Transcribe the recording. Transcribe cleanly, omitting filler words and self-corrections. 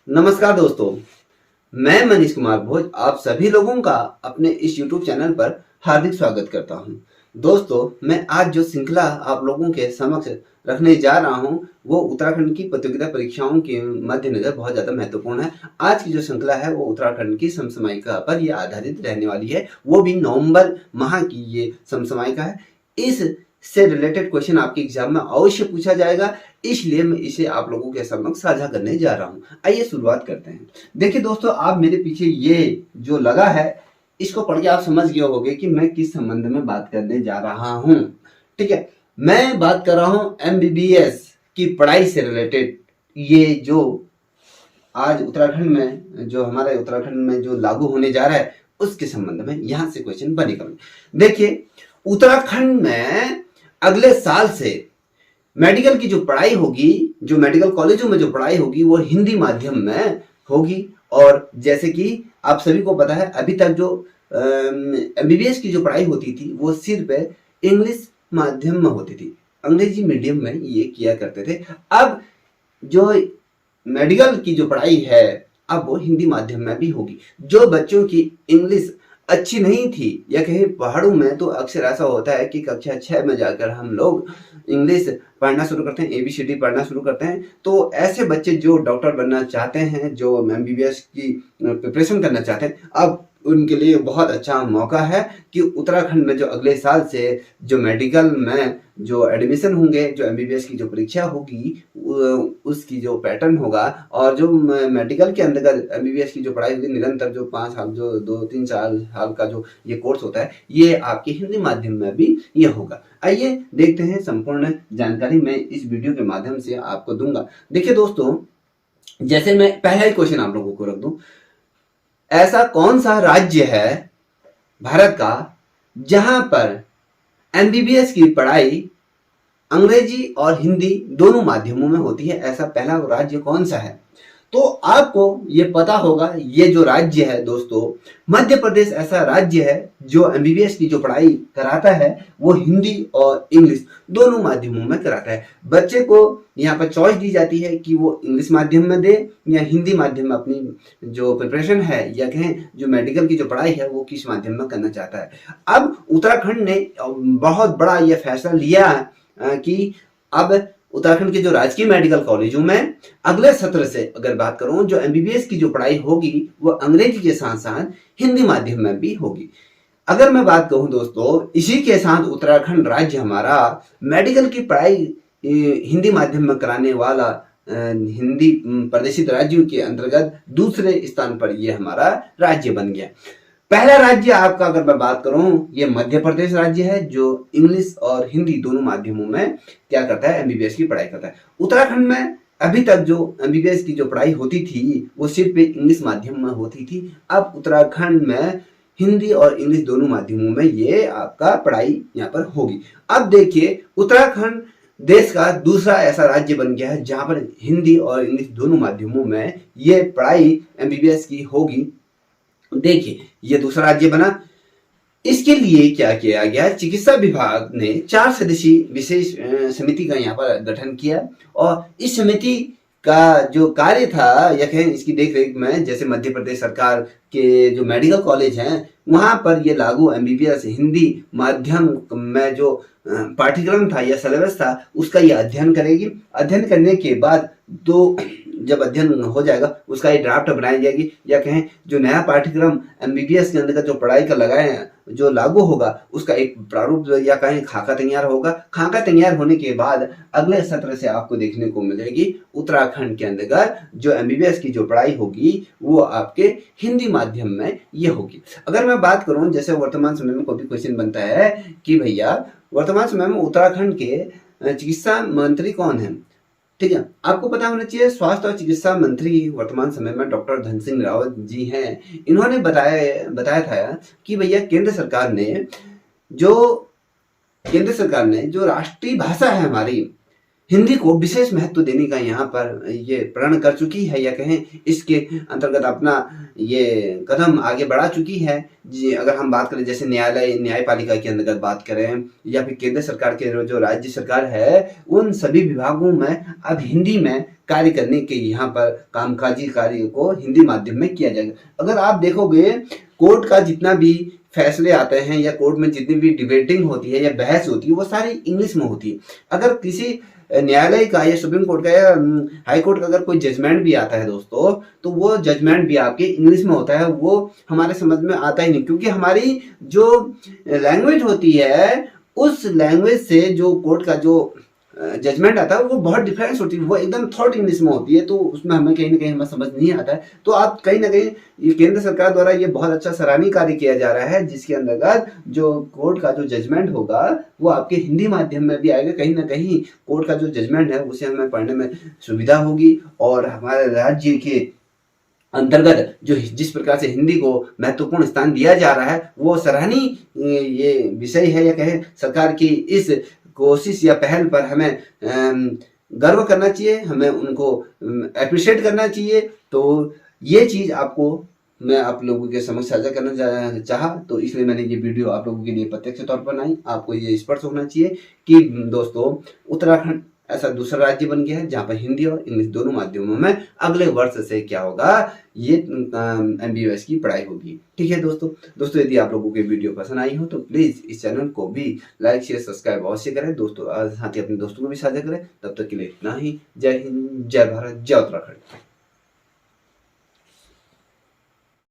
नमस्कार दोस्तों, मैं मनीष कुमार भोज आप सभी लोगों का अपने इस YouTube चैनल पर हार्दिक स्वागत करता हूं। दोस्तों, मैं आज जो श्रृंखला आप लोगों के समक्ष रखने जा रहा हूं, वो उत्तराखंड की प्रतियोगिता परीक्षाओं के मद्देनजर बहुत ज़्यादा महत्वपूर्ण है। आज की जो श्रृंखला है वो उत्तराखंड की समसामयिका पर ये आधारित रहने वाली है, वो भी नवंबर माह की ये समसामयिका है। इस से रिलेटेड क्वेश्चन आपके एग्जाम में अवश्य पूछा जाएगा, इसलिए मैं इसे आप लोगों के समक्ष साझा करने जा रहा हूं। आइए शुरुआत करते हैं। देखिए दोस्तों, आप मेरे पीछे ये जो लगा है, इसको पढ़ के आप समझ गए होंगे कि मैं किस संबंध में बात करने जा रहा हूं। ठीक है, मैं बात कर रहा हूं एमबीबीएस की पढ़ाई से रिलेटेड। ये जो आज उत्तराखंड में जो हमारे उत्तराखंड में जो लागू होने जा रहा है उसके संबंध में यहां से क्वेश्चन बनेगा। देखिए, उत्तराखंड में अगले साल से मेडिकल की जो पढ़ाई होगी, जो मेडिकल कॉलेजों में जो पढ़ाई होगी, वो हिंदी माध्यम में होगी। और जैसे कि आप सभी को पता है, अभी तक जो एमबीबीएस की जो पढ़ाई होती थी वो सिर्फ इंग्लिश माध्यम में होती थी, अंग्रेजी मीडियम में ये किया करते थे। अब जो मेडिकल की जो पढ़ाई है अब वो हिंदी माध्यम में भी होगी। जो बच्चों की इंग्लिश अच्छी नहीं थी, या कहीं पहाड़ों में तो अक्सर ऐसा होता है कि कक्षा 6 में जाकर हम लोग इंग्लिश पढ़ना शुरू करते हैं, एबीसीडी पढ़ना शुरू करते हैं। तो ऐसे बच्चे जो डॉक्टर बनना चाहते हैं, जो एमबीबीएस की प्रिपरेशन करना चाहते हैं, अब उनके लिए बहुत अच्छा मौका है कि उत्तराखंड में जो अगले साल से जो मेडिकल में जो एडमिशन होंगे, जो एमबीबीएस की जो परीक्षा होगी, उसकी जो पैटर्न होगा, और जो मेडिकल के अंतर्गत एमबीबीएस की जो पढ़ाई होगी निरंतर, जो 5 साल, जो 2-3 साल का जो ये कोर्स होता है, ये आपके हिंदी माध्यम में भी ये होगा। आइए देखते हैं, संपूर्ण जानकारी मैं इस वीडियो के माध्यम से आपको दूंगा। देखिए दोस्तों, जैसे मैं पहला ही क्वेश्चन आप लोगों को रख दूं, ऐसा कौन सा राज्य है भारत का जहां पर एमबीबीएस की पढ़ाई अंग्रेजी और हिंदी दोनों माध्यमों में होती है? ऐसा पहला राज्य कौन सा है? तो आपको ये पता होगा, ये जो राज्य है दोस्तों, मध्य प्रदेश ऐसा राज्य है जो एमबीबीएस की जो पढ़ाई कराता है वो हिंदी और इंग्लिश दोनों माध्यमों में कराता है। बच्चे को यहाँ पर चॉइस दी जाती है कि वो इंग्लिश माध्यम में दे या हिंदी माध्यम में अपनी जो प्रिपरेशन है, या कहें जो मेडिकल की जो पढ़ाई है, वो किस माध्यम में करना चाहता है। अब उत्तराखंड ने बहुत बड़ा यह फैसला लिया कि अब उत्तराखंड के जो राजकीय मेडिकल कॉलेजों में अगले सत्र से अगर बात करूं, जो एमबीबीएस की जो पढ़ाई होगी वो अंग्रेजी के साथ साथ हिंदी माध्यम में भी होगी। अगर मैं बात कहूं दोस्तों, इसी के साथ उत्तराखंड राज्य हमारा मेडिकल की पढ़ाई हिंदी माध्यम में कराने वाला हिंदी प्रदेशित राज्यों के अंतर्गत दूसरे स्थान पर यह हमारा राज्य बन गया। पहला राज्य आपका अगर मैं बात करूं, ये मध्य प्रदेश राज्य है जो इंग्लिश और हिंदी दोनों माध्यमों में क्या करता है, एमबीबीएस की पढ़ाई करता है। उत्तराखंड में अभी तक जो एमबीबीएस की जो पढ़ाई होती थी वो सिर्फ इंग्लिश माध्यम में होती थी। अब उत्तराखंड में हिंदी और इंग्लिश दोनों माध्यमों में ये आपका पढ़ाई यहाँ पर होगी। अब देखिए, उत्तराखंड देश का दूसरा ऐसा राज्य बन गया है जहां पर हिंदी और इंग्लिश दोनों माध्यमों में ये पढ़ाई एमबीबीएस की होगी। देखिए, ये दूसरा राज्य बना। इसके लिए क्या किया गया, चिकित्सा विभाग ने 4 सदस्यीय विशेष समिति का यहाँ पर गठन किया, और इस समिति का जो कार्य था, या कहें इसकी देखरेख में, जैसे मध्य प्रदेश सरकार के जो मेडिकल कॉलेज हैं वहां पर ये लागू एमबीबीएस हिंदी माध्यम में जो पाठ्यक्रम था या सिलेबस था उसका ये अध्ययन करेगी। अध्ययन करने के बाद जब अध्ययन हो जाएगा उसका ये ड्राफ्ट बनाई जाएगी, या कहें जो नया पाठ्यक्रम एमबीबीएस के अंदर जो पढ़ाई का लगाए हैं जो लागू होगा उसका एक प्रारूप या कहें खाका तैयार होगा। खाका तैयार होने के बाद अगले सत्र से आपको देखने को मिलेगी उत्तराखंड के अंतर्गत जो एमबीबीएस की जो पढ़ाई होगी वो आपके हिंदी माध्यम में ये होगी। अगर मैं बात करूं, जैसे वर्तमान समय में कोई भी क्वेश्चन बनता है कि भैया वर्तमान समय में उत्तराखंड के चिकित्सा मंत्री कौन है, ठीक है, आपको पता होना चाहिए स्वास्थ्य और चिकित्सा मंत्री वर्तमान समय में डॉक्टर धन सिंह रावत जी हैं। इन्होंने बताया था कि भैया केंद्र सरकार ने जो राष्ट्रीय भाषा है हमारी हिंदी को विशेष महत्व देने का यहाँ पर ये प्रण कर चुकी है, या कहें इसके अंतर्गत अपना ये कदम आगे बढ़ा चुकी है। जी, अगर हम बात करें जैसे न्यायपालिका के अंतर्गत बात करें, या फिर केंद्र सरकार के जो राज्य सरकार है, उन सभी विभागों में अब हिंदी में कार्य करने के यहाँ पर कामकाजी कार्य को हिंदी माध्यम में किया जाएगा। अगर आप देखोगे कोर्ट का जितना भी फैसले आते हैं, या कोर्ट में जितनी भी डिबेटिंग होती है या बहस होती है, वो सारी इंग्लिश में होती है। अगर किसी न्यायालय का या सुप्रीम कोर्ट का या हाई कोर्ट का अगर कोई जजमेंट भी आता है दोस्तों, तो वो जजमेंट भी आपके इंग्लिश में होता है, वो हमारे समझ में आता ही नहीं, क्योंकि हमारी जो लैंग्वेज होती है उस लैंग्वेज से जो कोर्ट का जो जजमेंट आता है वो बहुत डिफरेंस होती है, वो एकदम थर्ड इंग्लिश में होती है, तो उसमें हमें कहीं ना कहीं हमें समझ नहीं आता है। तो आप कहीं ना कहीं ये केंद्र सरकार द्वारा ये बहुत अच्छा सराहनीय कार्य किया जा रहा है, जिसके अंतर्गत जो कोर्ट का जो जजमेंट होगा वो आपके हिंदी माध्यम में भी आएगा। कहीं ना कहीं कोर्ट का जो जजमेंट है उसे हमें पढ़ने में सुविधा होगी, और हमारे राज्य के अंतर्गत जो जिस प्रकार से हिंदी को महत्वपूर्ण स्थान दिया जा रहा है वो सराहनीय ये विषय है, या कहें सरकार की इस कोशिश या पहल पर हमें गर्व करना चाहिए, हमें उनको अप्रिशिएट करना चाहिए। तो ये चीज़ आपको मैं आप लोगों के समक्ष साझा करना चाहा, तो इसलिए मैंने ये वीडियो आप लोगों के लिए प्रत्यक्ष तौर पर बनाई। आपको ये स्पष्ट होना चाहिए कि दोस्तों उत्तराखंड ऐसा दूसरा राज्य बन गया है जहाँ पर हिंदी और इंग्लिश दोनों माध्यमों में अगले वर्ष से क्या होगा, ये MBBS की पढ़ाई होगी। ठीक है दोस्तों यदि आप लोगों की वीडियो पसंद आई हो तो प्लीज़ इस चैनल को भी लाइक शेयर सब्सक्राइब अवश्य करें दोस्तों, साथ ही अपने दोस्तों को भी साझा करें। तब तक के लिए इतना ही। जय हिंद, जय भारत, जय उत्तराखंड।